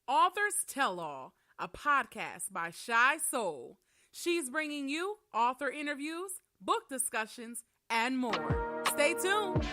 Authors Tell All, a podcast by Shy Soul. She's bringing you author interviews, book discussions, and more. Stay tuned.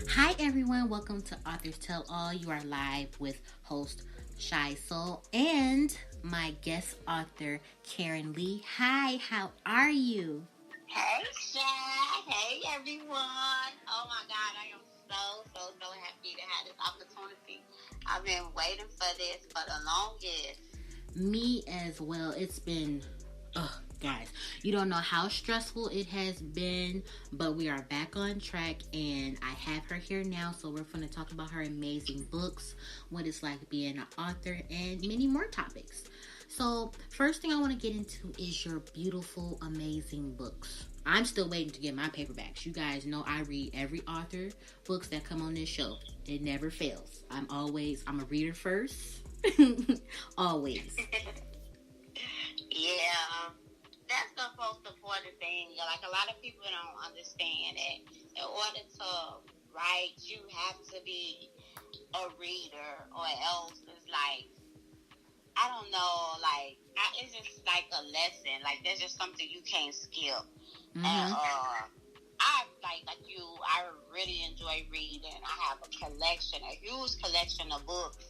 Hi everyone, welcome to Authors Tell All. You are live with host Shy Soul and my guest author Karen Lee. Hi, how are you? Hey Shy, hey everyone. Oh my God, I am so happy to have this opportunity. I've been waiting for this for the longest. Me as well. It's been, guys, you don't know how stressful it has been, but we are back on track and I have her here now, so we're going to talk about her amazing books, what it's like being an author, and many more topics. So first thing I want to get into is your beautiful, amazing books. I'm still waiting to get my paperbacks. You guys know I read every author books that come on this show. It never fails. I'm a reader first. Always. Yeah. That's the most important thing. Like, a lot of people don't understand that in order to write, you have to be a reader, or else it's like, I don't know, like, it's just like a lesson. Like, there's just something you can't skip. Mm-hmm. And I really enjoy reading. I have a huge collection of books.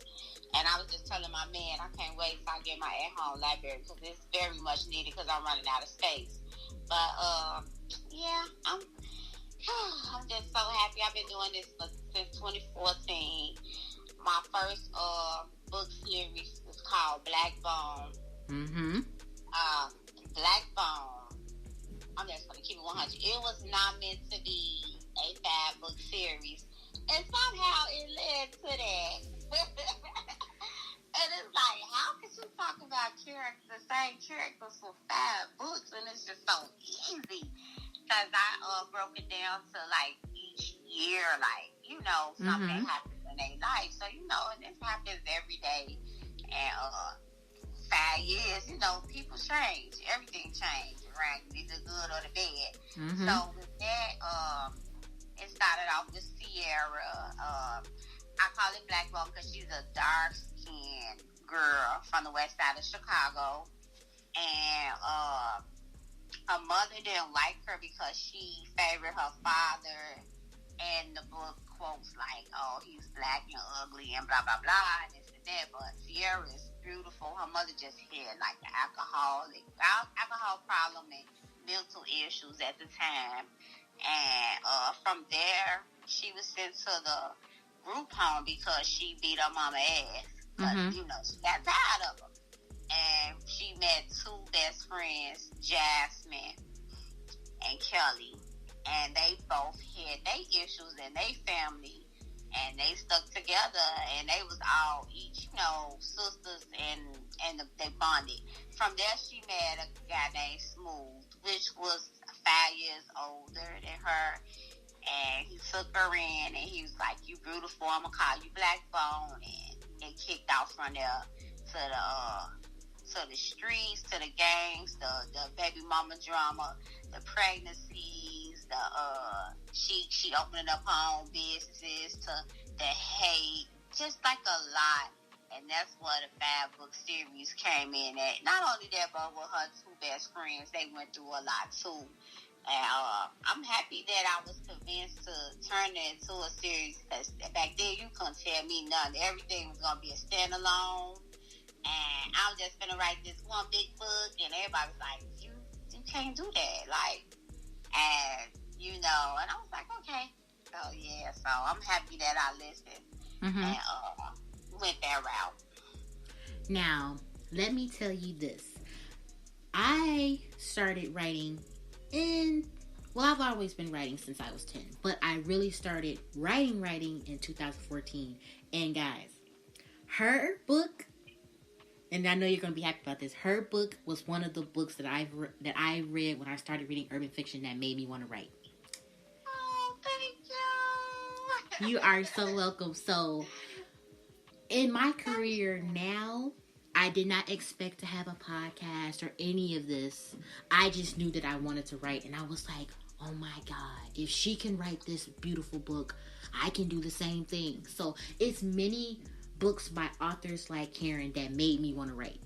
And I was just telling my man, I can't wait till I get my at-home library because it's very much needed because I'm running out of space. But, yeah, I'm just so happy. I've been doing this since 2014. My first book series is called Black Bone. Mm-hmm. Black Bone. I'm just gonna keep it 100. It was not meant to be a 5-book series, and somehow it led to that. And it's like, how could you talk about the same characters for 5 books, and it's just so easy? Because I broke it down to like each year, like, you know, something happens in their life. So, you know, and this happens every day. And 5 years, you know, people change. Everything changes, right? Either good or the bad. So with that, it started off with Sierra. I call it Black Bone because she's a dark-skinned girl from the west side of Chicago. And her mother didn't like her because she favored her father. And the book quotes like, oh, he's black and ugly and blah, blah, blah, and this and that. But Sierra is beautiful. Her mother just had like the alcohol problem and mental issues at the time. And from there, she was sent to the group home because she beat her mama ass. Because, you know, she got tired of her. And she met 2 best friends, Jasmine and Kelly. And they both had their issues in their family. And they stuck together. And they was all each, you know, sisters. And they bonded. From there, she met a guy named Smooth, which was 5 years older than her. And he took her in, and he was like, you beautiful, I'm going to call you Black Bone. And it kicked out from there to the streets, to the gangs, the baby mama drama, the pregnancies, she opening up her own businesses, to the hate, just like a lot. And that's where the 5-book series came in at. Not only that, but with her 2 best friends, they went through a lot too. And I'm happy that I was convinced to turn it into a series, because back then you couldn't tell me nothing. Everything was going to be a standalone. And I was just going to write this one big book, and everybody was like, you can't do that. Like, and, you know, and I was like, okay. So, yeah, so I'm happy that I listened and went that route. Now, let me tell you this. I started writing I've always been writing since I was 10, but I really started writing in 2014. And guys, her book, and I know you're going to be happy about this, her book was one of the books that I read when I started reading urban fiction that made me want to write. Oh, thank you. You are so welcome. So, in my career now, I did not expect to have a podcast or any of this. I just knew that I wanted to write, and I was like, oh my God, if she can write this beautiful book, I can do the same thing. So it's many books by authors like Karen that made me want to write.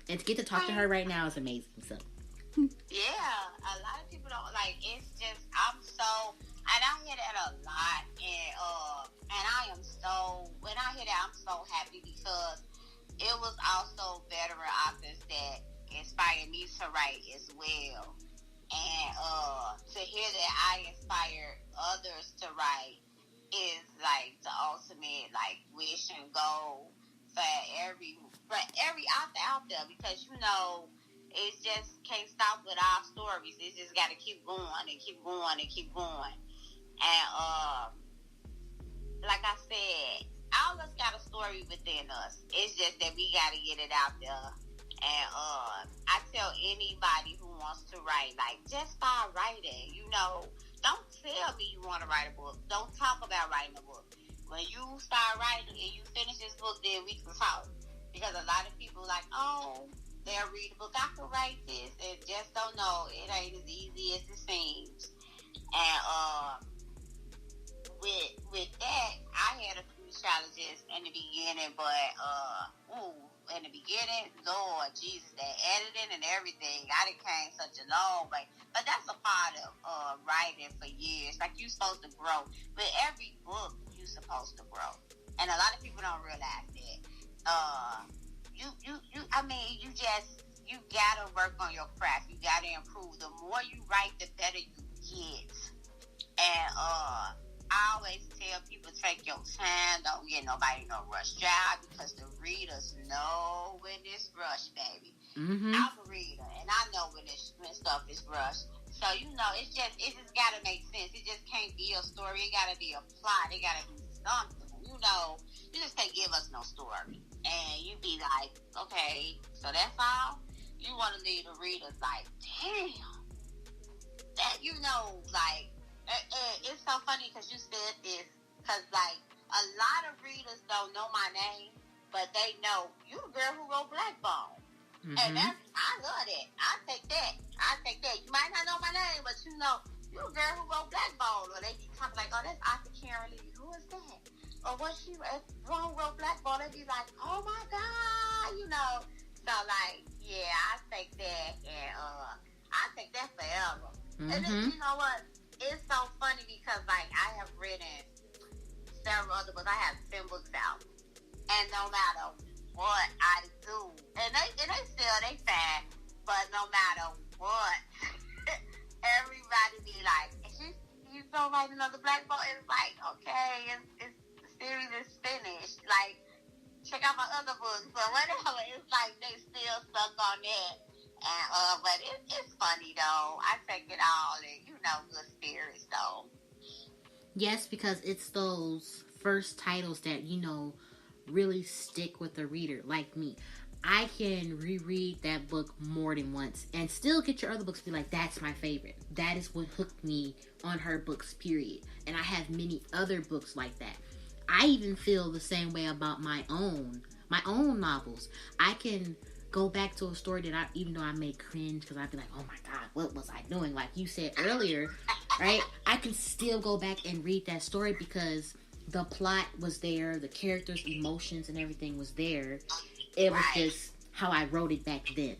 And to get to talk to her right now is amazing. So yeah, a lot of people don't, like, it's just, and I hear that a lot, and I am so, when I hear that, I'm so happy, because it was also veteran authors that inspired me to write as well. And to hear that I inspired others to write is like the ultimate, like, wish and goal for every author out there, because, you know, it just can't stop with our stories. It just got to keep going and keep going and keep going. And like I said, all of us got a story within us. It's just that we got to get it out there. And I tell anybody who wants to write, like, just start writing. You know, don't tell me you want to write a book. Don't talk about writing a book. When you start writing and you finish this book, then we can talk. Because a lot of people like, oh, they'll read the book, I can write this, and just don't know. It ain't as easy as it seems. And with that, I had a few challenges in the beginning, but in the beginning, Lord Jesus, that editing and everything, I done came such a long way. But that's a part of writing for years. Like, you're supposed to grow. With every book, you're supposed to grow. And a lot of people don't realize that. You gotta work on your craft. You gotta improve. The more you write, the better you get. And I always tell people, take your time. Don't get nobody no rush job, because the readers know when it's rushed, baby. Mm-hmm. I'm a reader, and I know when stuff is rushed. So, it just got to make sense. It just can't be a story. It got to be a plot. It got to be something. You just can't give us no story. And you be like, okay, so that's all? You want to leave the readers like, damn. That, like, it's so funny because you said this, because, like, a lot of readers don't know my name, but they know you the girl who wrote Black Bone. Mm-hmm. And I love that. I take that. You might not know my name, but you the girl who wrote Black Bone. Or they be talking like, oh, that's Arthur Karen Lee. Who is that? Or what she wrote Black Bone? They be like, oh my God, So, like, yeah, I take that, and I take that forever. Mm-hmm. And then, you know what? It's so funny because, like, I have written several other books. I have 10 books out. And no matter what I do, and they still, they fine, but no matter what, everybody be like, you gonna write another Black Book? It's like, okay, the series is finished. Like, check out my other books. But whatever, it's like they still stuck on that. And, but it's funny, though. I take it all in, good spirits, though. Yes, because it's those first titles that, really stick with the reader, like me. I can reread that book more than once and still get your other books be like, that's my favorite. That is what hooked me on her books, period. And I have many other books like that. I even feel the same way about my own novels. I can go back to a story that even though I may cringe because I'd be like, oh my God, what was I doing? Like you said earlier, right? I can still go back and read that story because the plot was there, the characters' emotions and everything was there. It was just how I wrote it back then.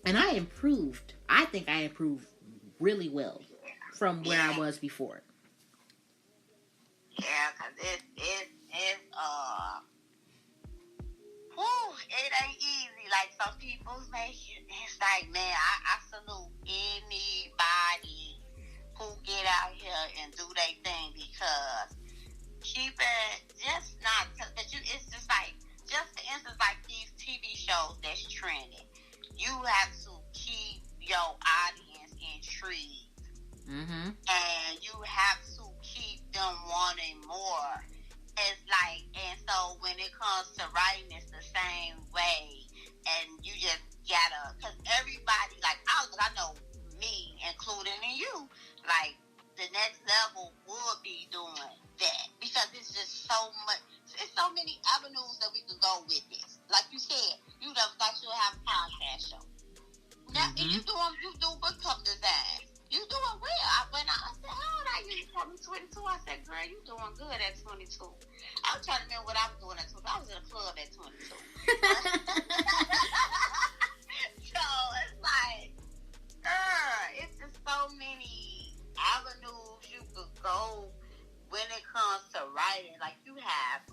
And I think I improved really well from where I was before. Yeah, because it ain't easy. Like, some people's make it. It's like, man, I salute anybody who get out here and do their thing, because it's just like, just for instance, like these TV shows that's trending, you have to keep your audience intrigued. Mm-hmm. And you have to keep them wanting more. It's like, and so when it comes to writing, it's the same way. And you just gotta, because everybody, like, I know me, including you, like, the next level would be doing that, because it's just so much. It's so many avenues that we can go with this. Like you said, you never thought you would have a podcast show. Now, and you do book cover design. You doing well. When I said, how old are you? You told me 22. I said, girl, you doing good at 22. I was trying to remember what I was doing at 22. I was in a club at 22. So it's like, girl, it's just so many avenues you could go when it comes to writing. Like, you have,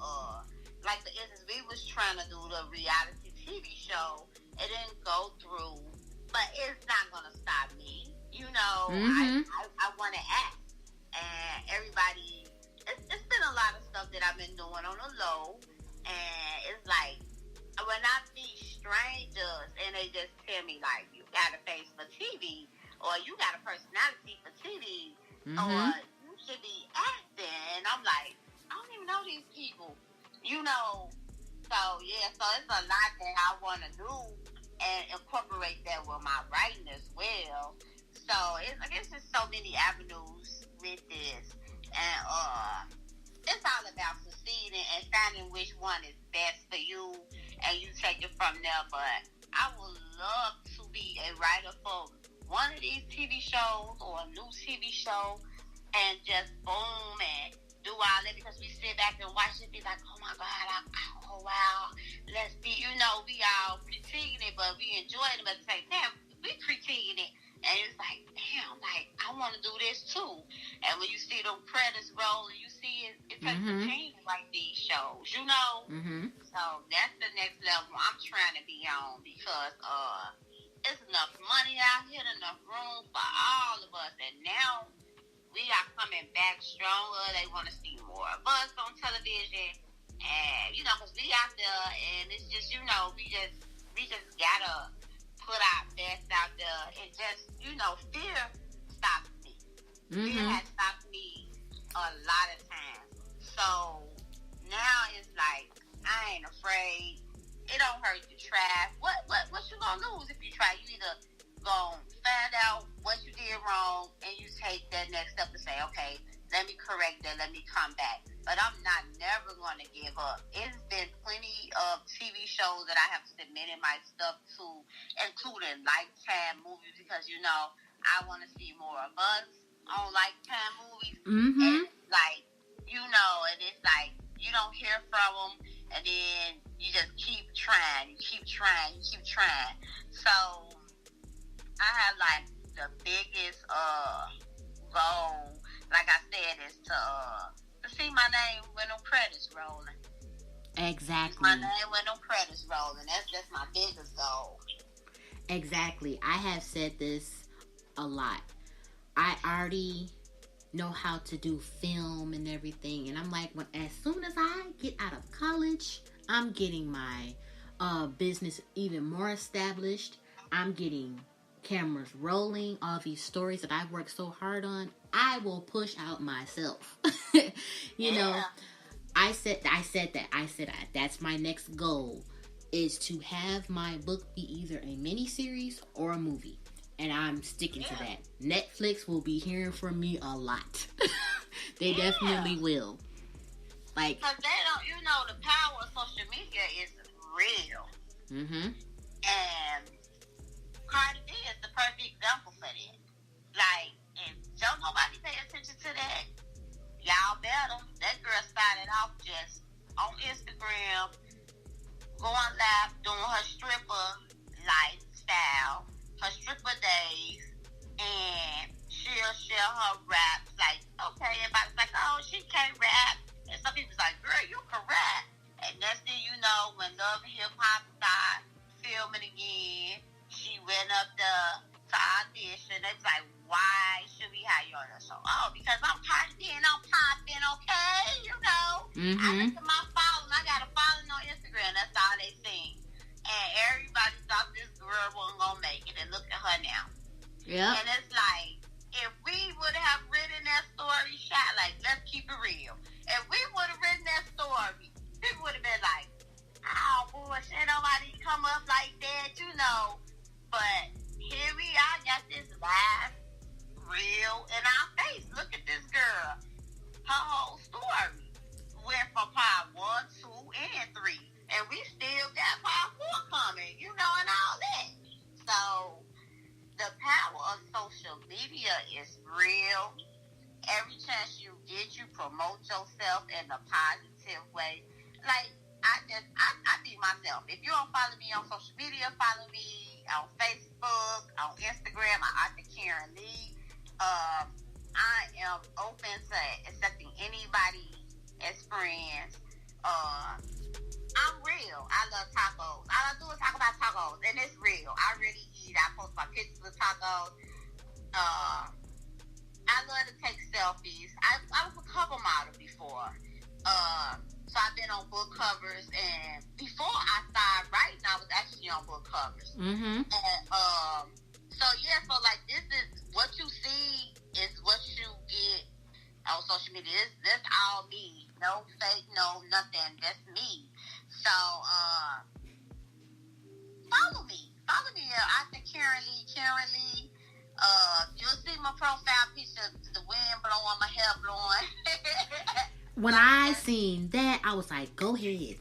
like, for instance, we was trying to do the reality TV show. It didn't go through, but it's not going to stop me. Mm-hmm. I want to act. And everybody, it's been a lot of stuff that I've been doing on the low. And it's like, when I meet strangers and they just tell me, like, you got a face for TV, or you got a personality for TV, mm-hmm. or you should be acting. And I'm like, I don't even know these people. So, yeah, so it's a lot that I want to do and incorporate that with my writing as well. So it's just so many avenues with this, and it's all about succeeding and finding which one is best for you, and you take it from there. But I would love to be a writer for one of these TV shows or a new TV show, and just boom and do all that, because we sit back and watch it, be like, oh my God, oh wow, let's be, we all critiquing it, but we enjoy it, but say, damn, we critiquing it. And it's like, damn, like, I want to do this too. And when you see them credits roll, and you see it takes a team like these shows, Mm-hmm. So that's the next level I'm trying to be on, because there's enough money out here, enough room for all of us. And now we are coming back stronger. They want to see more of us on television, and because we out there, and it's just we just gotta put our best out there, and just fear stops me. Fear has stopped me a lot of times. So now it's like I ain't afraid. It don't hurt to try. What you gonna lose if you try? You either gonna find out what you did wrong and you take that next step to say, okay, let me correct that, let me come back. But I'm never gonna give up. It's been plenty of TV shows that I have submitted my stuff to, including Lifetime movies, because I want to see more of us on Lifetime movies. And and it's like you don't hear from them, and then you just keep trying, So I have like the biggest goal, like I said, is to see my name with no credits rolling. Exactly. My name with no credits rolling. That's just my biggest goal. Exactly. I have said this a lot. I already know how to do film and everything, and I'm like, as soon as I get out of college, I'm getting my business even more established. I'm getting cameras rolling. All these stories that I've worked so hard on, I will push out myself. I said that's my next goal, is to have my book be either a miniseries or a movie. And I'm sticking to that. Netflix will be hearing from me a lot. They definitely will. Like, because they don't, the power of social media is real. Mm-hmm. And Cardi B is the perfect example for that. Like, and don't nobody pay attention to that. Y'all better. That girl started off just on Instagram, going live, doing her stripper lifestyle, her stripper days, and she'll share her raps. Like, okay, everybody's like, oh, she can't rap. And some people's like, girl, you can rap. And next thing you know, when Love and Hip Hop started filming again, she went up there to audition. They was like, why should we have you on the show? Oh, because I'm Cardi B and I'm popping, okay? Mm-hmm. I look at my following. I got a following on Instagram. That's all they seen. And everybody thought this girl wasn't going to make it. And look at her now. Yeah. And it's like, if we would have written that story shot, like, let's keep it real. If we would have written that story, people would have been like, oh, bullshit, nobody come up like that, But here we are, got this live, real, in our face. Look at this girl. Her whole story went from part 1, 2, and 3. And we still got part 4 coming, and all that. So, the power of social media is real. Every chance you get, you promote yourself in a positive way. Like, I be myself. If you don't follow me on social media, follow me on Facebook, on Instagram, Author Karen Lee. I am open to accepting anybody as friends. I'm real. I love tacos. All I do is talk about tacos, and it's real. I really eat. I post my pictures of tacos. I love to take selfies. I was a cover model before. So I've been on book covers, and before I started writing, I was actually on book covers. Mm-hmm. And so like, this is what you see is what you get on social media. That's all me. No fake, no nothing. That's me. So follow me. Follow me. I think Karen Lee. You'll see my profile picture, the wind blowing, my hair blowing. When I seen that, I was like, go ahead.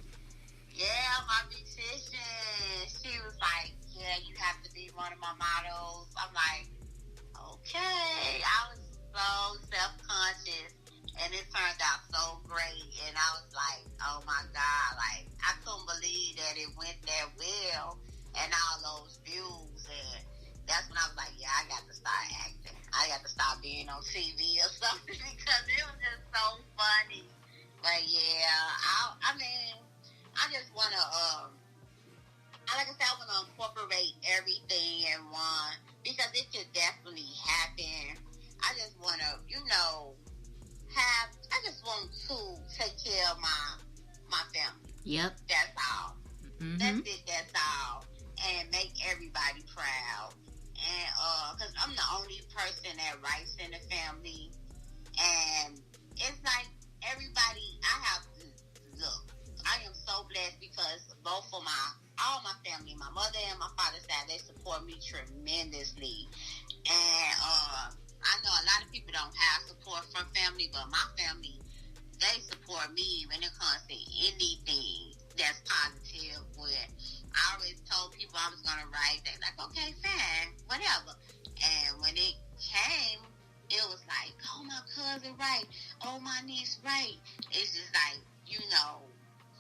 Yeah, my beautician, she was like, yeah, you have to be one of my models. I'm like, okay. I was so self-conscious, and it turned out so great. And I was like, oh my God, like, I couldn't believe that it went that well, and all those views. And that's when I was like, yeah, I got to start acting. I got to stop being on TV or something, because it was just so funny. But yeah, I just want to, like I said, I want to incorporate everything in one, because it could definitely happen. I just want to, I just want to take care of my family. Yep. That's all. Mm-hmm. That's it. That's all. And make everybody proud. And because I'm the only person that writes in the family, and it's like everybody. Look. I am so blessed because both of all my family, my mother and my father's side, they support me tremendously. And I know a lot of people don't have support from family, but my family, they support me when it comes to anything that's positive. But I always told people I was going to write. They're like, okay, fine, whatever. And when it came, it was like, oh, my cousin right. Oh, my niece right. It's just like,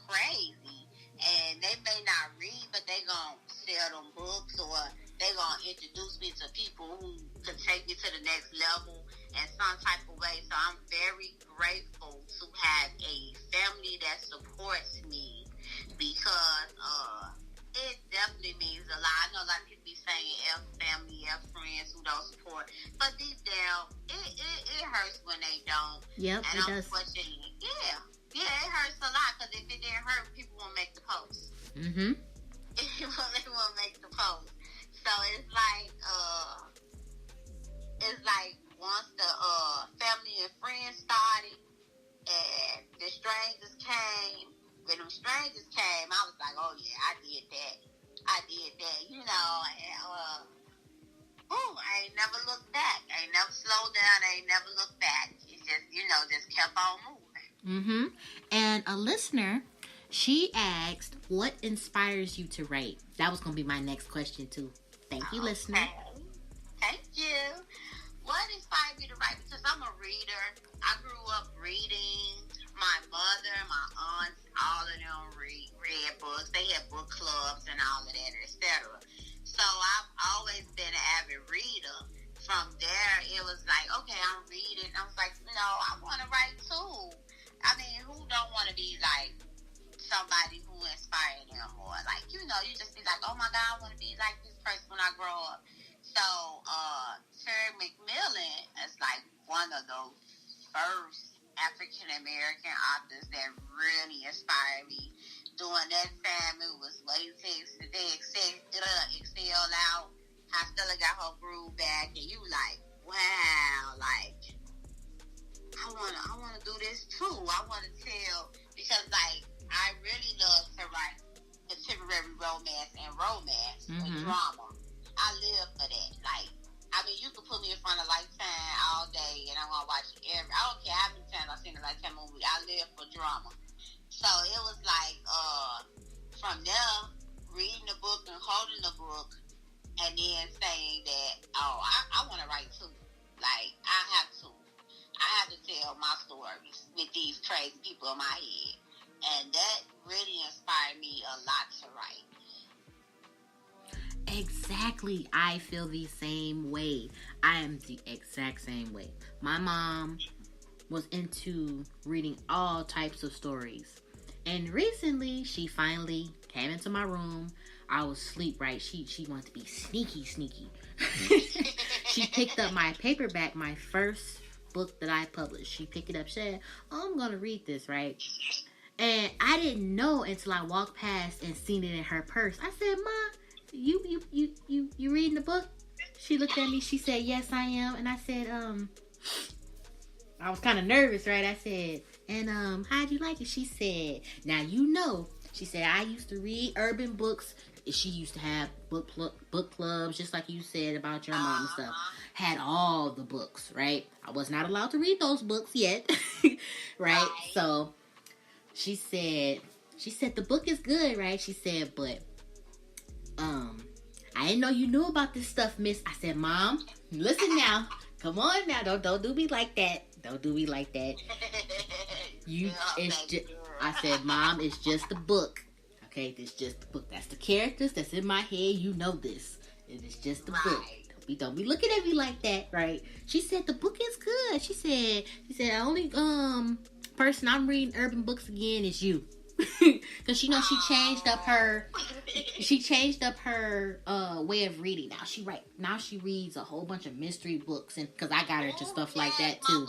crazy. And they may not read, but they gonna sell them books, or they gonna introduce me to people who could take me to the next level in some type of way. So I'm very grateful to have a family that supports me, because it definitely means a lot. I know a lot of people be saying F family, F friends who don't support, but deep down, it hurts when they don't. Yep, and it does. Yeah, it hurts a lot, because if it didn't hurt, people won't make the post. Mm-hmm. They won't make the post. So it's like once the family and friends started, and the strangers came. When them strangers came, I was like, oh yeah, I did that, and I ain't never looked back. I ain't never slowed down. I ain't never looked back. It's just, just kept on moving. Mm-hmm. And a listener, she asked, what inspires you to write? That was going to be my next question, too. Thank you, listener. Thank you. What inspired me to write? Because I'm a reader. I grew up reading. My mother, my aunts, all of them read books. They had book clubs and all of that, etc. So I've always been an avid reader. From there, it was like, okay, I'm reading. I was like, I want to write, too. I mean, who don't want to be like somebody who inspired them, or like, you just be like, oh my God, I want to be like this person when I grow up. So, Terry McMillan is like one of those first African American authors that really inspired me. During that time, it was Lady they excel out. I still got her groove back, and you like, wow, like, I wanna do this too. I wanna tell, because like I really love to write contemporary romance and romance and drama. I live for that. Like, I mean, you can put me in front of Lifetime all day, and I'm gonna watch I don't care how many times I've seen a Lifetime movie. I live for drama. So it was like, from there, reading the book and holding the book, and then saying that, I want to write too. Like, I have to tell my stories with these crazy people in my head. And that really inspired me a lot to write. Exactly. I feel the same way. I am the exact same way. My mom was into reading all types of stories. And recently, she finally came into my room. I was asleep, right? She wanted to be sneaky. She picked up my paperback, my first book that I published. She picked it up, said, I'm going to read this, right? And I didn't know until I walked past and seen it in her purse. I said, Ma, you reading the book? She looked at me. She said, yes, I am. And I said, I was kind of nervous, right? I said, and how'd you like it? She said, now she said, I used to read urban books. She used to have book clubs, just like you said about your mom and stuff. Had all the books, right? I was not allowed to read those books yet, right? So she said the book is good, right? She said, but I didn't know you knew about this stuff, miss. I said, Mom, listen now. Come on now. Don't do me like that. Don't do me like that. I said, Mom, it's just a book. Okay, it's just the book. That's the characters that's in my head. You know this. It is just a book. Don't be looking at me like that, right? She said the book is good. She said the only person I'm reading urban books again is you. Because she changed up her way of reading. Now she reads a whole bunch of mystery books, and because I got her into stuff like that too.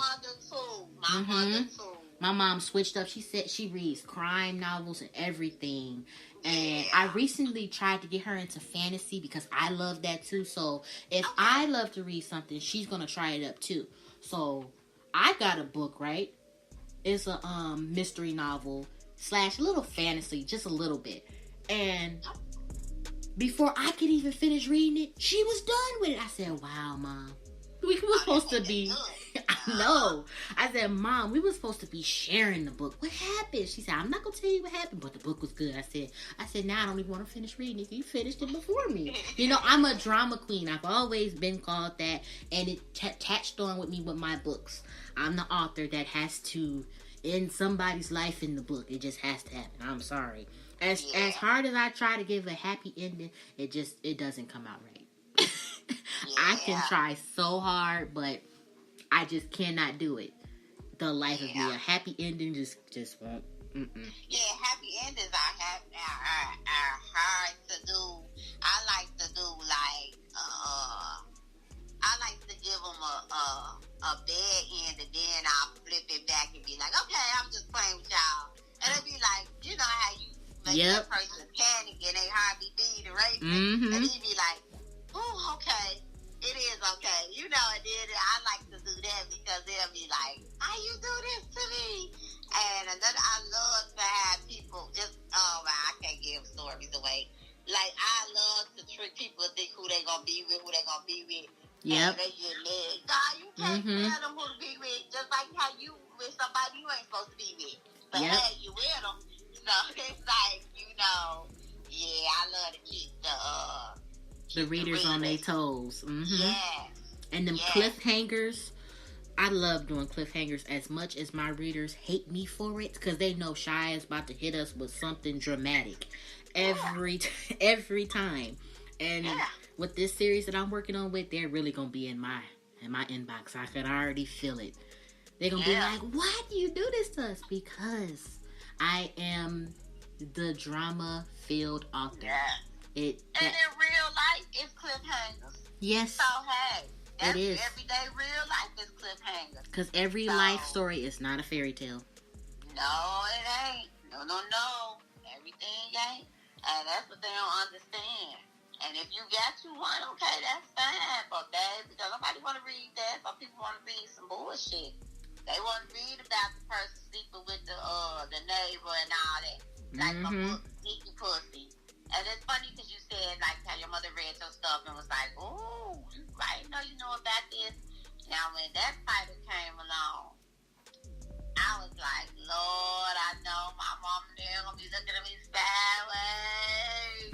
My mother too. My mom switched up. She said she reads crime novels and everything. And I recently tried to get her into fantasy because I love that too. So if I love to read something, she's gonna try it up too. So I got a book, right? It's a mystery novel / little fantasy, just a little bit. And before I could even finish reading it, she was done with it. I said, "Wow, Mom, we were supposed to be." I know. I said, "Mom, we were supposed to be sharing the book. What happened?" She said, "I'm not gonna tell you what happened, but the book was good." I said, "Now I don't even want to finish reading it. You finished it before me." You know, I'm a drama queen. I've always been called that, and it attached on with me with my books. I'm the author that has to end somebody's life in the book. It just has to happen. I'm sorry. As hard as I try to give a happy ending, it doesn't come out right. I can try so hard, but I just cannot do it. The life of me, a happy ending just won't. Yeah, happy endings are hard to do. I like to do I like to give them a bad end, and then I'll flip it back and be like, okay, I'm just playing with y'all, and it'll be like, you know how you make that person panic and they hardly beat the race, and you be like, oh, okay. It is okay. You know, and then I like to do that because they'll be like, how you do this to me? And another, I love to have people I can't give stories away. Like, I love to trick people to think who they going to be with, Yep. And they get mad. God, you can't tell them who to be with, just like how you with somebody you ain't supposed to be with. But hey, you with them. So it's like, you know, I love to keep the readers on their toes. Yes. And them cliffhangers. I love doing cliffhangers as much as my readers hate me for it, because they know Shy is about to hit us with something dramatic every time. And with this series that I'm working on with, they're really gonna be in my inbox. I could already feel it. They're gonna be like, "Why do you do this to us?" Because I am the drama-filled author. Yeah. And in real life, it's cliffhangers. Yes. So, hey, it is. Everyday real life is cliffhangers. Because every life story is not a fairy tale. No, it ain't. No. Everything ain't. And that's what they don't understand. And if you got you one, okay, that's fine. But because nobody want to read that. Some people want to read some bullshit. They want to read about the person sleeping with the neighbor and all that. Like a book, Sneaky Pussy. And it's funny because you said, like, how your mother read your stuff and was like, oh, I didn't know you know about this. Now, when that title came along, I was like, Lord, I know my mom and them going to be looking at me sideways.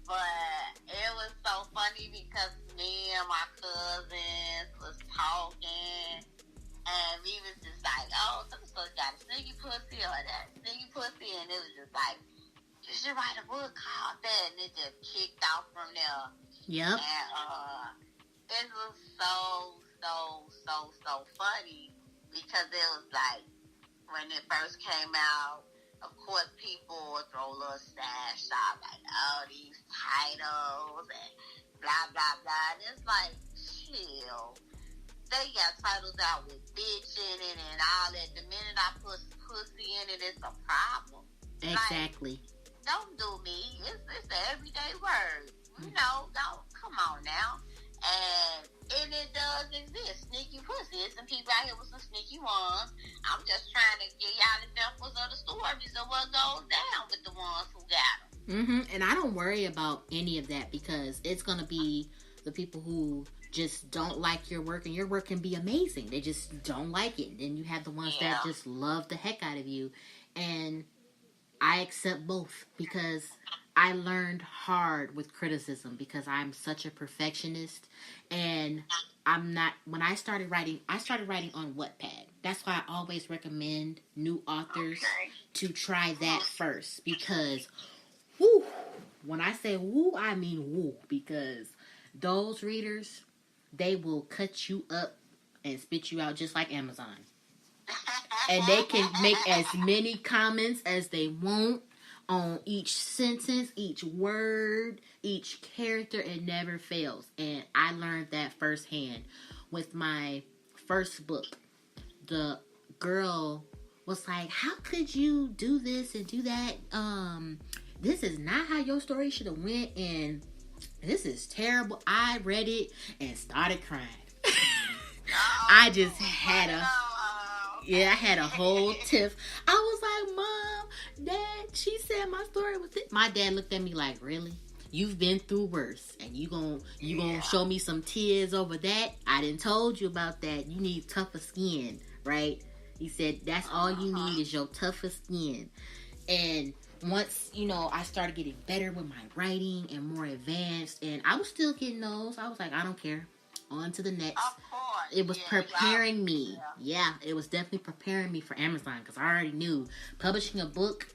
But it was so funny because me and my cousins was talking, and we was just like, oh, so got a sneaky pussy or that sneaky pussy, and it was just like, you should write a book called that, and it just kicked off from there. Yep. And it was so funny because it was like, when it first came out, of course, people would throw a little sash out, like, oh, these titles, and blah, blah, blah. And it's like, chill. They got titles out with bitch in it and all that. The minute I put pussy in it, it's a problem. Exactly. Like, don't do me. It's an everyday word. You know, come on now. And it does exist. Sneaky pussy. There's some people out here with some sneaky ones. I'm just trying to give y'all examples of the stories of what goes down with the ones who got them. And I don't worry about any of that because it's going to be the people who just don't like your work, and your work can be amazing. They just don't like it. Then you have the ones that just love the heck out of you. And I accept both because I learned hard with criticism because I'm such a perfectionist, and when I started writing on Wattpad. That's why I always recommend new authors to try that first because, whoo, when I say woo, I mean woo, because those readers, they will cut you up and spit you out just like Amazon. and they can make as many comments as they want on each sentence, each word, each character. It never fails. And I learned that firsthand with my first book. The girl was like, how could you do this and do that? This is not how your story should have went, and this is terrible. I read it and started crying. I just had I had a whole tiff. I was like, Mom, Dad, she said my story was it. My dad looked at me like, really? You've been through worse, and you gonna show me some tears over that? I didn't told you about that. You need tougher skin, right? He said that's all you need is your tougher skin. And once, I started getting better with my writing and more advanced, and I was still getting those. I was like, I don't care. On to the next. Of course. It was preparing me. Yeah, it was definitely preparing me for Amazon, because I already knew publishing a book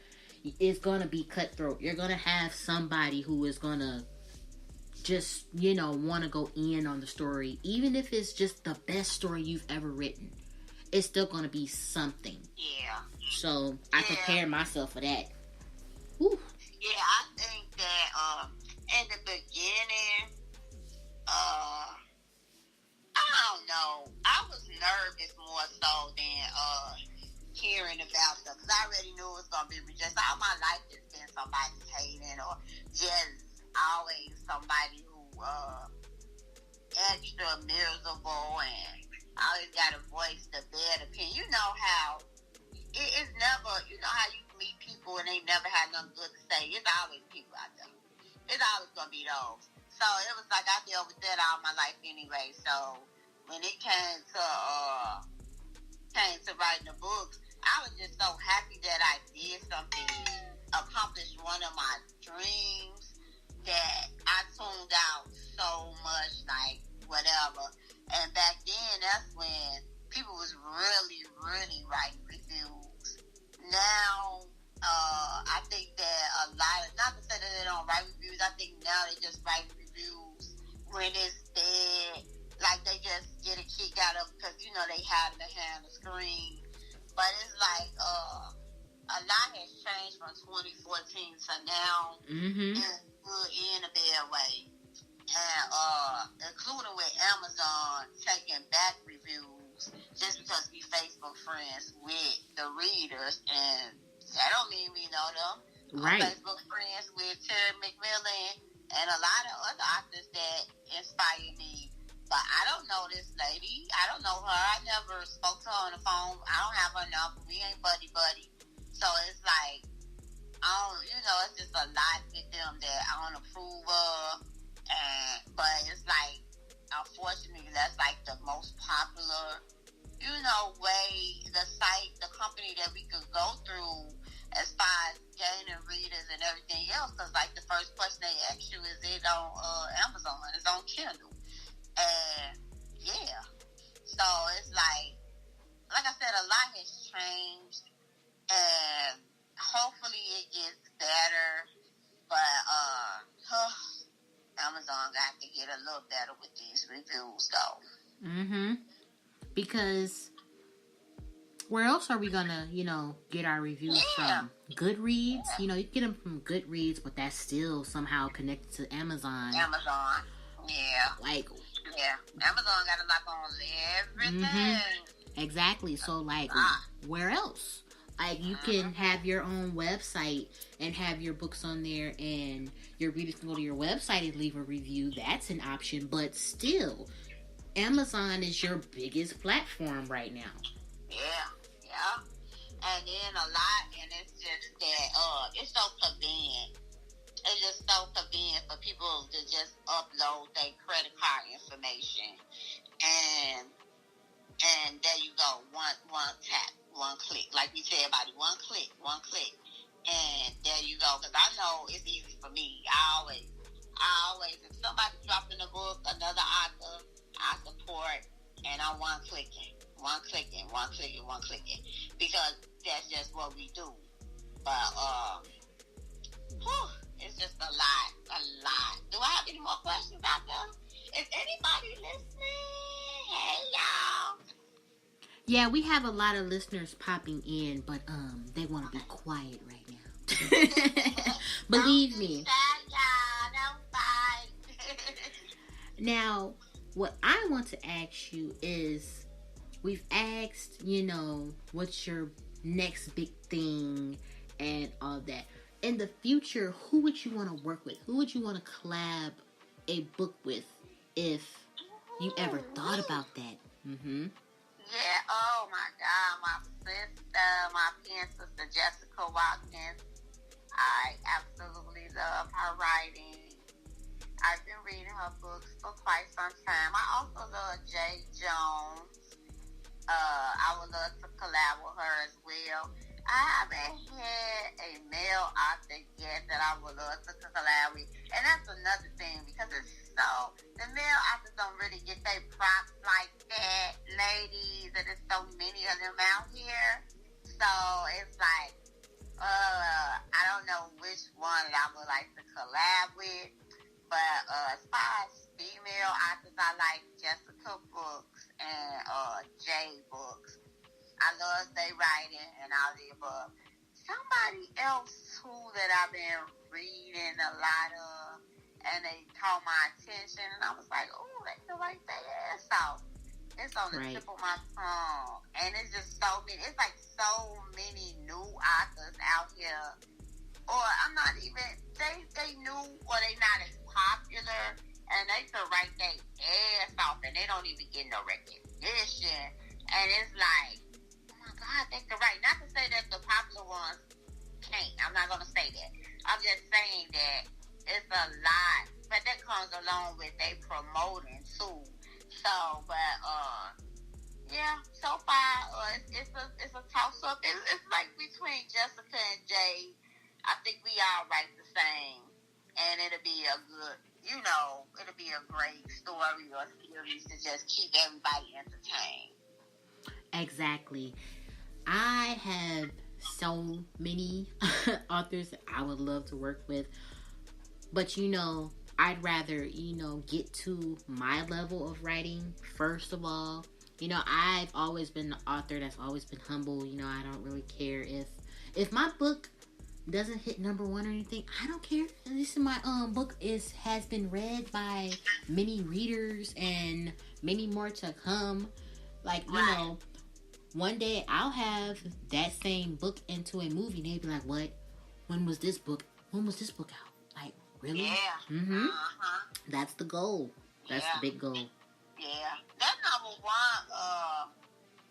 is going to be cutthroat. You're going to have somebody who is going to just, want to go in on the story. Even if it's just the best story you've ever written, it's still going to be something. Yeah. So I prepared myself for that. Whew. Yeah, I think that in the beginning, I don't know. I was nervous more so than hearing about them, because I already knew it was going to be rejected. All my life has been somebody hating, or just always somebody who extra miserable and always got to voice the bad opinion. You know how it's never, how you meet people and they never had nothing good to say. It's always people out there. It's always going to be those. So it was like I dealt with that all my life anyway. So when it came to writing the books, I was just so happy that I did something, accomplished one of my dreams, that I tuned out so much, like, whatever. And back then, that's when people was really, really writing reviews. Now, I think that a lot of, not to say that they don't write reviews, I think now they just write reviews when it's dead. Like, they just get a kick out of it because, they hide behind the screen. But it's like, a lot has changed from 2014 to now, in a good and a bad way. And, including with Amazon taking back reviews just because we Facebook friends with the readers, and that don't mean we know them. Right. I'm Facebook friends with Terry McMillan and a lot of other authors that inspire me. But I don't know this lady. I don't know her. I never spoke to her on the phone. I don't have her number. We ain't buddy. So it's like, it's just a lot with them that I don't approve of. But it's like, unfortunately, that's like the most popular, way, the company that we could go through as far as gaining readers and everything else. Because, like, the first question they ask you, is it on Amazon? It's on Kindle. And, yeah. So, it's like I said, a lot has changed. And hopefully it gets better. But, Amazon got to get a little better with these reviews, though. Because where else are we gonna, get our reviews from? Goodreads? You can get them from Goodreads, but that's still somehow connected to Amazon. Yeah. Like, Amazon got a lock on everything. Exactly. So, like, where else? Like, you can have your own website and have your books on there, and your readers can go to your website and leave a review. That's an option, but still, Amazon is your biggest platform right now. Yeah. And then a lot, and it's just that, it's so convenient. It's just so convenient for people to just upload their credit card information. And there you go. One tap, one click. Like we said about it, one click. And there you go. Because I know it's easy for me. I always, if somebody dropping a book, another author, I support, and I'm one clicking. Because that's just what we do. But, it's just a lot. Do I have any more questions out there? Is anybody listening? Hey, y'all. Yeah, we have a lot of listeners popping in, but they want to be quiet right now. Believe me. Don't fight. Now, what I want to ask you is, we've asked, what's your next big thing and all that. In the future, who would you want to work with? Who would you want to collab a book with if you ever thought about that? Mm-hmm. Yeah, oh my God, my pen sister, Jessica Watkins. I absolutely love her writing. I've been reading her books for quite some time. I also love Jay Jones. I would love to collab with her as well. I haven't had a male author yet that I would love to collab with. And that's another thing, because the male authors don't really get their props like that, ladies, and there's so many of them out here. So it's like, I don't know which one that I would like to collab with. But as far as female authors, I like Jessica Books and Jay Books. I love their writing and all the above. Somebody else too that I've been reading a lot of, and they caught my attention, and I was like, oh, they can write their ass out. It's on the tip of my tongue, and it's just so many. It's like so many new authors out here, or I'm not even. They new, or they not as popular, and they can write their ass off, and they don't even get no recognition, and it's like, God, they can write. Not to say that the popular ones can't. I'm not going to say that. I'm just saying that it's a lot. But that comes along with they promoting too. So, but, yeah, so far, it's a toss-up. It's like between Jessica and Jay. I think we all write the same. And it'll be a good, it'll be a great story or series to just keep everybody entertained. Exactly. I have so many authors that I would love to work with. But, I'd rather, get to my level of writing first of all. I've always been the author that's always been humble. I don't really care if my book doesn't hit number 1 or anything. I don't care. This is my book has been read by many readers and many more to come. Like, one day I'll have that same book into a movie, and they'll be like, "What? When was this book out?" Like, really? Yeah. Mm-hmm. That's the goal. That's the big goal. Yeah. That number 1,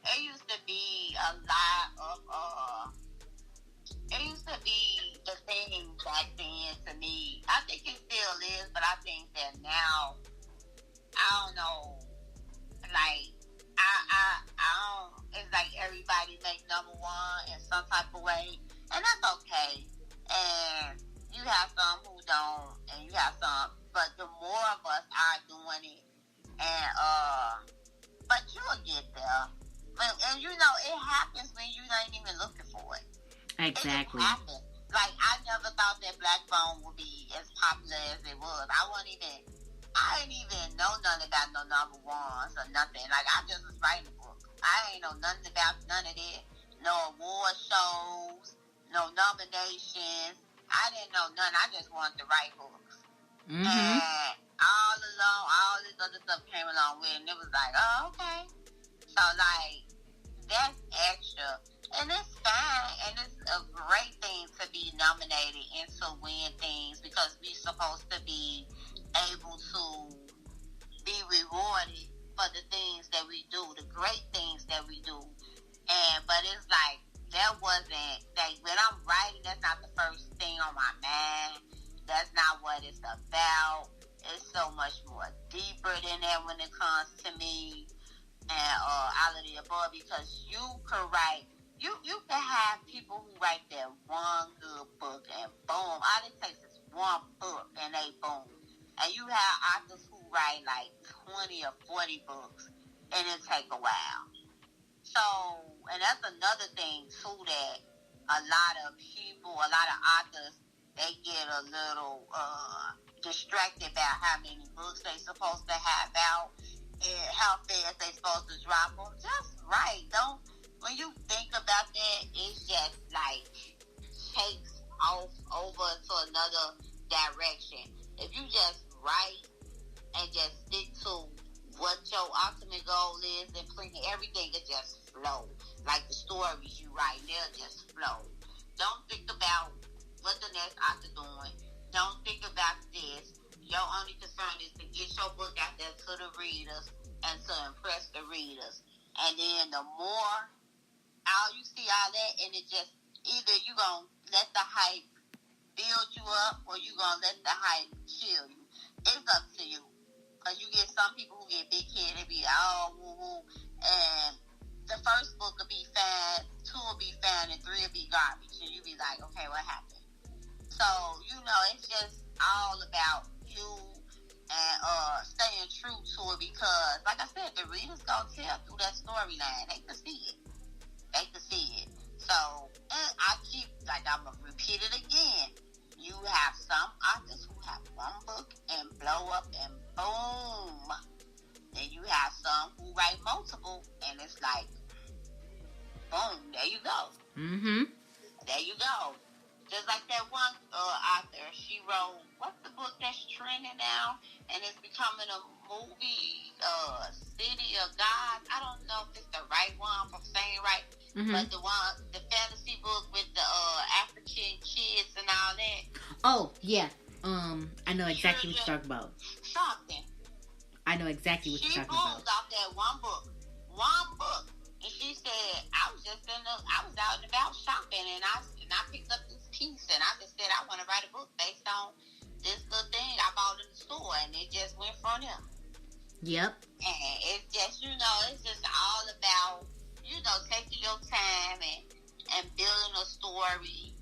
it used to be a lot of, it used to be the thing back then to me. I think it still is, but I think that now, I don't know, like, I don't, it's like everybody make number 1 in some type of way, and that's okay. And you have some who don't, and you have some, but the more of us are doing it, and but you'll get there. And it happens when you ain't even looking for it. Exactly. It just happens. Like, I never thought that Black Phone would be as popular as it was. I didn't even know nothing about no number 1s or nothing. Like, I just was writing books. I ain't know nothing about none of that. No award shows, no nominations. I didn't know none. I just wanted to write books. Mm-hmm. And all along, all this other stuff came along with it, and it was like, oh, okay. So, like, that's extra. And it's fine, and it's a great thing to be nominated and to win things, because we're supposed to be able to be rewarded for the things that we do, the great things that we do. But it's like, that wasn't, like, when I'm writing, that's not the first thing on my mind. That's not what it's about. It's so much more deeper than that when it comes to me and all of the above, because you could write, you can have people who write that one good book and boom, all it takes is one book and they boom. And you have authors who write like 20 or 40 books and it take a while. So, and that's another thing too, that a lot of people, a lot of authors, they get a little distracted about how many books they supposed to have out. and how fast they supposed to drop them. Just right. Don't, when you think about that, it's just like takes off over to another direction. If you just write and just stick to what your ultimate goal is, and everything will just flow. Like the stories you write, they'll just flow. Don't think about what the next author doing. Don't think about this. Your only concern is to get your book out there to the readers and to impress the readers. And then the more all you see all that, and it just, either you gonna let the hype build you up or you gonna let the hype kill you. It's up to you. Because you get some people who get big headed, be all woo woo, and the first book will be fine, 2 will be fine, and 3 will be garbage. And you be like, okay, what happened? So, it's just all about you and staying true to it, because, like I said, the readers gonna tell through that storyline. They can see it. So, and I'm gonna repeat it again. You have some authors who have one book and blow up and boom. Then you have some who write multiple and it's like, boom, there you go. Mm-hmm. There you go. Just like that one author, she wrote, what's the book that's trending now? And it's becoming a movie, City of God. I don't know if it's the right one, if I'm saying right. Mm-hmm. But the fantasy book with the African kids and all that. Oh, yeah. I know exactly what you're talking about. Something. I know exactly what you're talking about. She pulled off that one book. And she said, I was out and about shopping, and I picked up this piece, and I just said, I want to write a book based on this little thing I bought in the store, and it just went from there. Yep. And it's just, it's just all about, taking your time and building a story,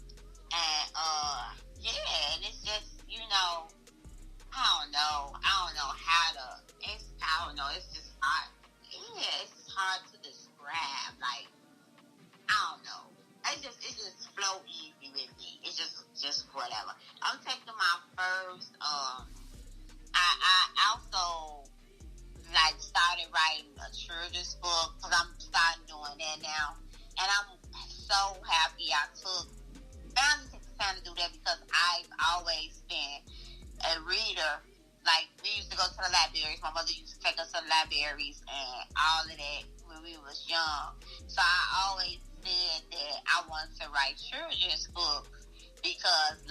and, and it's just, I don't know how to, it's just hard. Yeah, it's hard to describe. Like, I don't know. It just flow easy with me. It's just whatever. I'm taking my first. I also started writing a children's book because I'm starting doing that now, and I'm so happy I finally took the time to do that, because I've always been a reader. Like, we used to go to the libraries. My mother used to take us to the libraries and all of that when we was young. So I always said that I wanted to write children's books, because,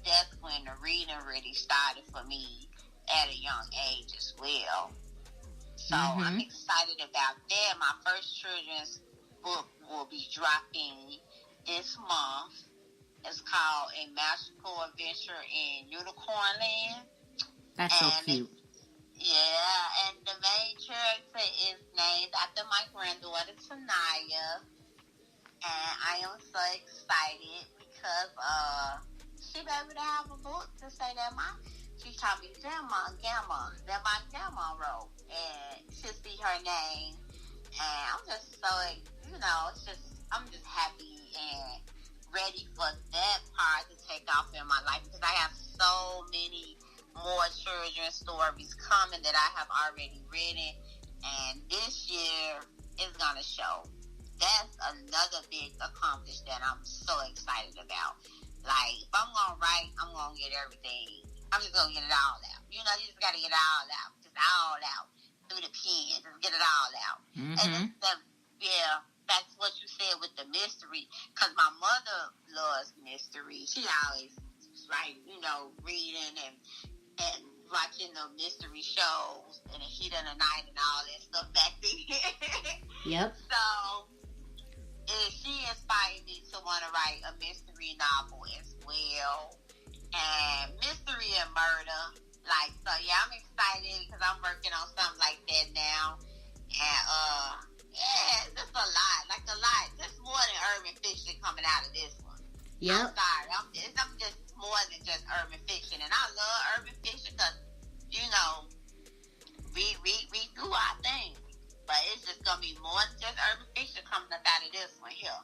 that's when the reading really started for me at a young age as well. So I'm excited about that. My first children's book will be dropping this month. It's called A Magical Adventure in Unicorn Land. That's so cute. Yeah, and the main character is named after my granddaughter, Tanaya. And I am so excited because she be able to have a book to say that she taught me Grandma that my grandma wrote. And she'll see her name. And I'm just so, I'm just happy and ready for that part to take off in my life, because I have so many more children's stories coming that I have already written, and this year is gonna show. That's another big accomplishment that I'm so excited about. Like, if I'm gonna write, I'm gonna get everything. I'm just gonna get it all out. You just gotta get it all out, just all out through the pen. Just get it all out. And that's what you said with the mystery, because my mother loves mystery. She always reading and watching the mystery shows and the Heat of the Night and all that stuff back then. Yep. So she inspired me to want to write a mystery novel as well, and mystery and murder. I'm excited because I'm working on something like that now, and it's just a lot. There's more than urban fiction coming out of this one. Yep. I'm sorry, I'm just more than just urban fiction, and I love urban fiction because we do our thing, but it's just gonna be more than just urban fiction coming up out of this one here.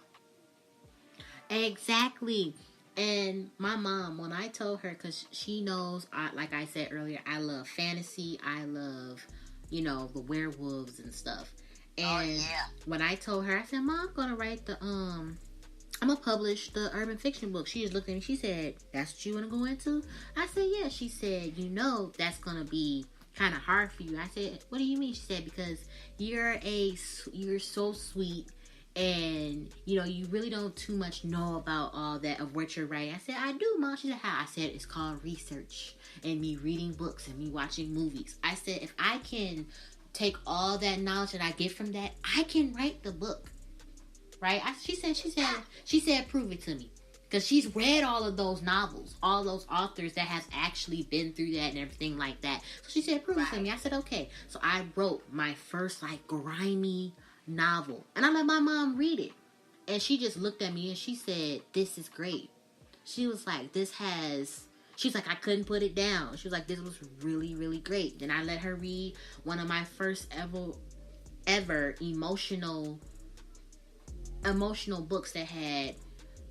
Exactly. And my mom, when I told her, because she knows, like I said earlier, I love fantasy, I love you know, the werewolves and stuff. And when I told her, I said, Mom, I'm gonna write I'm gonna publish the urban fiction book. She just looked at me. She said, that's what you want to go into? I said, yeah. She said, you know, that's gonna be kind of hard for you. I said, what do you mean? She said, because you're so sweet, and you know, you really don't too much know about all that of what you're writing. I said, I do, Mom. She said, how? I said, it's called research and me reading books and me watching movies. I said, if I can take all that knowledge that I get from that, I can write the book. Right? She said, prove it to me. Because she's read all of those novels, all those authors that have actually been through that and everything like that. So she said, prove it to me. I said, okay. So I wrote my first, like, grimy novel. And I let my mom read it. And she just looked at me and she said, this is great. She was like, she's like, I couldn't put it down. She was like, this was really, really great. Then I let her read one of my first ever emotional books that had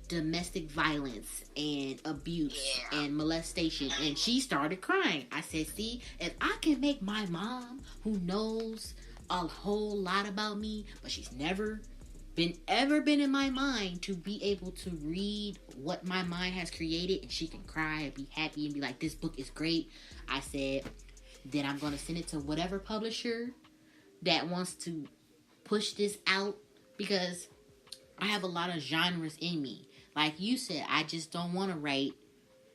domestic violence and abuse and molestation, and she started crying. I said, see, if I can make my mom, who knows a whole lot about me, but she's never been in my mind, to be able to read what my mind has created, and she can cry and be happy and be like, this book is great. I said, then I'm going to send it to whatever publisher that wants to push this out, because I have a lot of genres in me. Like you said, I just don't want to write,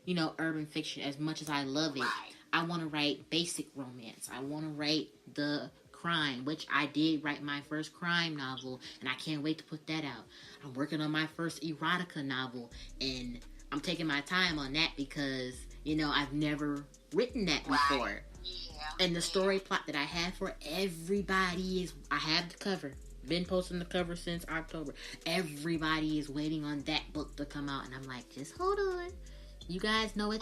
you know, urban fiction as much as I love it. Right. I want to write basic romance. I want to write the crime, which I did write my first crime novel, and I can't wait to put that out. I'm working on my first erotica novel, and I'm taking my time on that because, you know, I've never written that before. Right. Yeah. And the story plot that I have for everybody is, I have the cover. Been posting the cover since October. Everybody is waiting on that book to come out, and I'm like, just hold on. You guys know I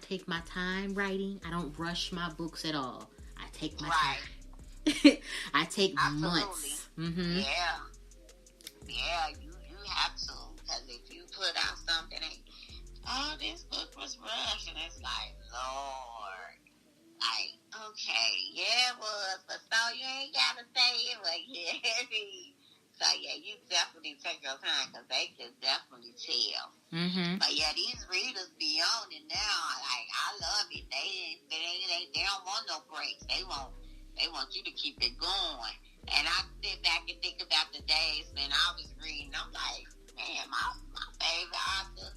take my time writing. I don't rush my books at all. I take my time. I take months. Mm-hmm. Yeah, you have to, because if you put out something and, oh, this book was rushed, and it's like, Lord, like, okay, yeah, it was, but so you ain't gotta say it was heavy. So yeah, you definitely take your time, because they can definitely tell. Mm-hmm. But yeah, these readers be on it now. Like, I love it. They don't want no breaks. They want you to keep it going. And I sit back and think about the days when I was reading. I'm like, man, my favorite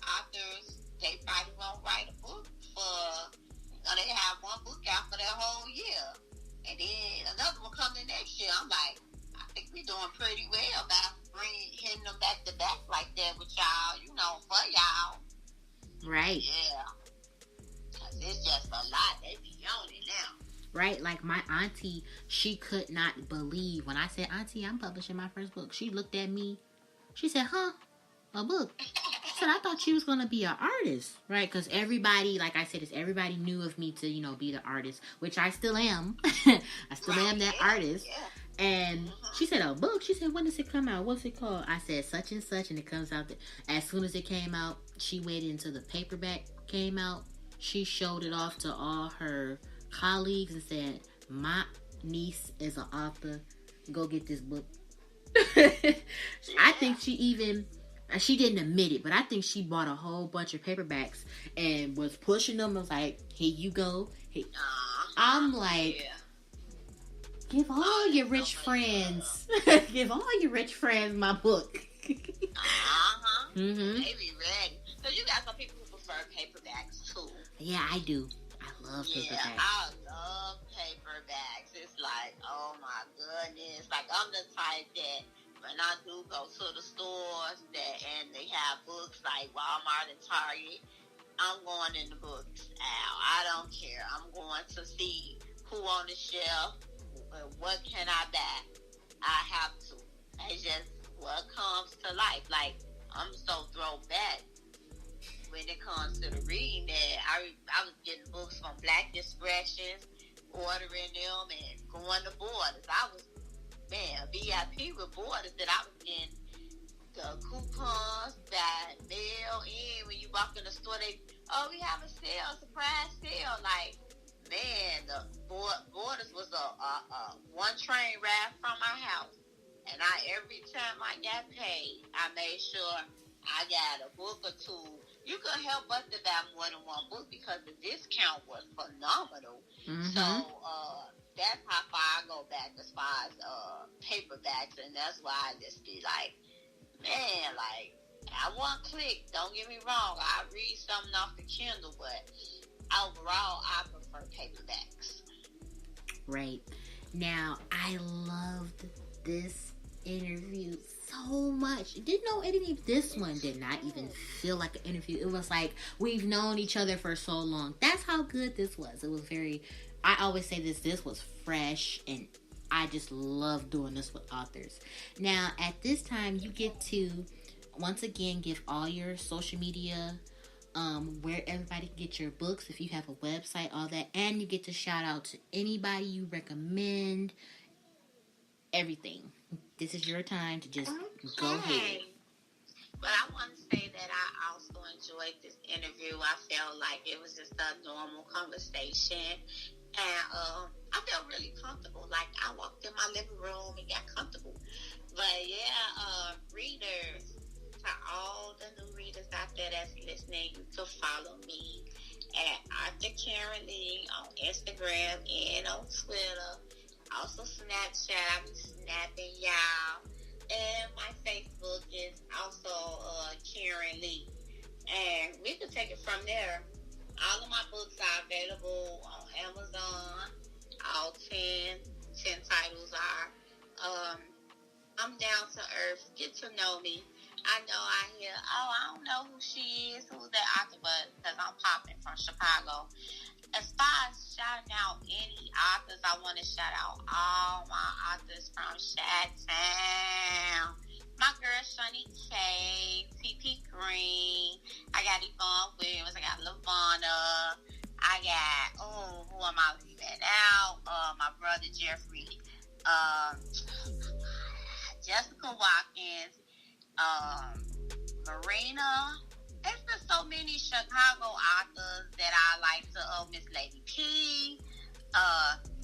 authors, they probably won't write a book for. They have one book out for that whole year, and then another one coming next year. I'm like, I think we're doing pretty well by hitting them back to back like that with y'all, you know, for y'all. Right. Yeah. 'Cause it's just a lot. They be on it now. Right, like my auntie, she could not believe when I said, Auntie, I'm publishing my first book. She looked at me. She said, huh? A book? She said, I thought you was going to be an artist, right? Because everybody, like I said, everybody knew of me to, you know, be the artist, which I still am. I still am that artist. Yeah. And she said, a book? She said, when does it come out? What's it called? I said, such and such, and it comes out. As soon as it came out, she waited until the paperback came out. She showed it off to all her colleagues and said, my niece is an author. Go get this book. I think she didn't admit it, but I think she bought a whole bunch of paperbacks and was pushing them. I was like, here you go. Hey. I'm like, give all your rich friends, my book. Mm-hmm. They be ready. So you got some people who prefer paperbacks too. Yeah, I do. I love paperbacks. Yeah, I love paperbacks. It's like, oh my goodness. Like, I'm the type that when I do go to the stores and they have books like Walmart and Target, I'm going in the books aisle. I don't care. I'm going to see who on the shelf, what can I buy. I have to. It's just what comes to life. Like, I'm so throwback when it comes to the reading that I was getting books from Black Expressions, ordering them and going to Borders. I was, VIP with Borders that I was getting the coupons that mail in when you walk in the store. We have a sale, surprise sale. Like, man, the Borders was a one train ride from my house. And every time I got paid, I made sure I got a book or two. You couldn't help but to buy more than one book because the discount was phenomenal. Mm-hmm. So that's how far I go back as far as paperbacks, and that's why I just be like, man, like, I want click. Don't get me wrong. I read something off the Kindle, but overall, I prefer paperbacks. Right. Now, I loved this interview so much. This one did not even feel like an interview. It was like we've known each other for so long. That's how good this was. It was I always say this was fresh, and I just love doing this with authors. Now, at this time, you get to, once again, give all your social media, where everybody can get your books, if you have a website, all that, and you get to shout out to anybody you recommend, everything. This is your time to just go ahead. But I want to say that I also enjoyed this interview. I felt like it was just a normal conversation. And I felt really comfortable. Like, I walked in my living room and got comfortable. But, yeah, readers, to all the new readers out there that's listening, you can follow me at Author Karen Lee on Instagram and on Twitter. Also Snapchat. I be snapping y'all. And my Facebook is also Karen Lee. And we can take it from there. All of my books are available on Amazon. All 10 titles are. I'm down to earth. Get to know me. I know I hear, I don't know who she is, who's that author, but because I'm popping from Chicago. As far as shouting out any authors, I want to shout out all my authors from Chi-Town. My girl, Shani K, T.P. Green. I got Yvonne Williams. I got Lavonna. I got, who am I leaving out? My brother, Jeffrey. Jessica Watkins. Marina. There's been so many Chicago authors that I like to, Miss Lady P,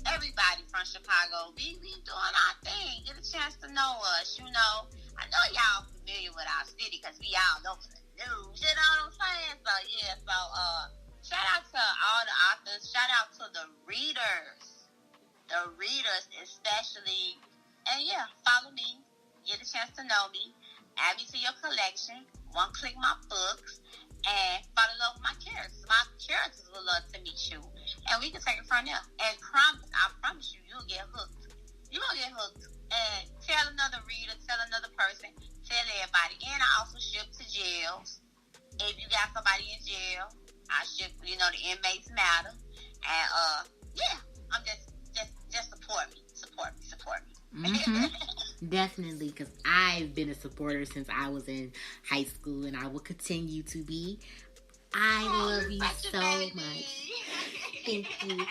everybody from Chicago. We doing our thing. Get a chance to know us, you know. I know y'all familiar with our city because we all over the news, you know what I'm saying? So, yeah, shout out to all the authors. Shout out to the readers. The readers especially. And, yeah, follow me. Get a chance to know me. Add me to your collection. One-click my books. And fall in love with my characters. My characters would love to meet you. And we can take it from there. And I promise you, you'll get hooked. You're going to get hooked. And tell another reader, tell another person, tell everybody. And I also ship to jails. If you got somebody in jail, I ship, the inmates matter. And, yeah, I'm just support me. Support me. Mm-hmm. Definitely, because I've been a supporter since I was in high school, and I will continue to be. I love you so much. Thank you.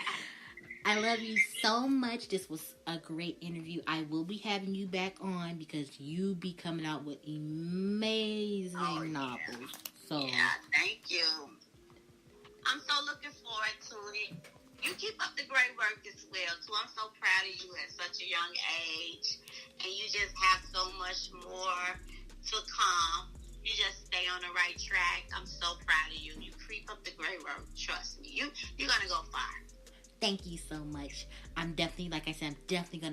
I love you so much. This was a great interview. I will be having you back on because you be coming out with amazing novels. So yeah, thank you. I'm so looking forward to it. You keep up the great work as well, too. I'm so proud of you at such a young age. And you just have so much more to come. You just stay on the right track. I'm so proud of you. You keep up the great work. Trust me. You're going to go far. Thank you so much. I'm definitely going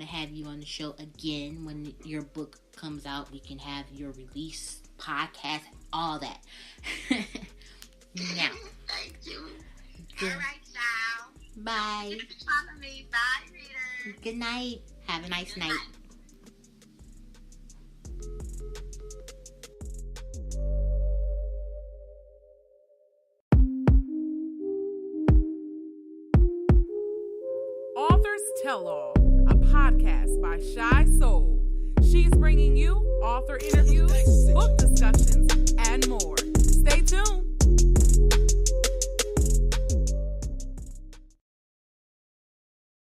to have you on the show again when your book comes out. We can have your release, podcast, all that. Now. Thank you. All right, y'all. Bye. Follow me. Bye, readers. Good night. Have a nice night. Authors Tell All, a podcast by Shy Soul. She's bringing you author interviews, book discussions,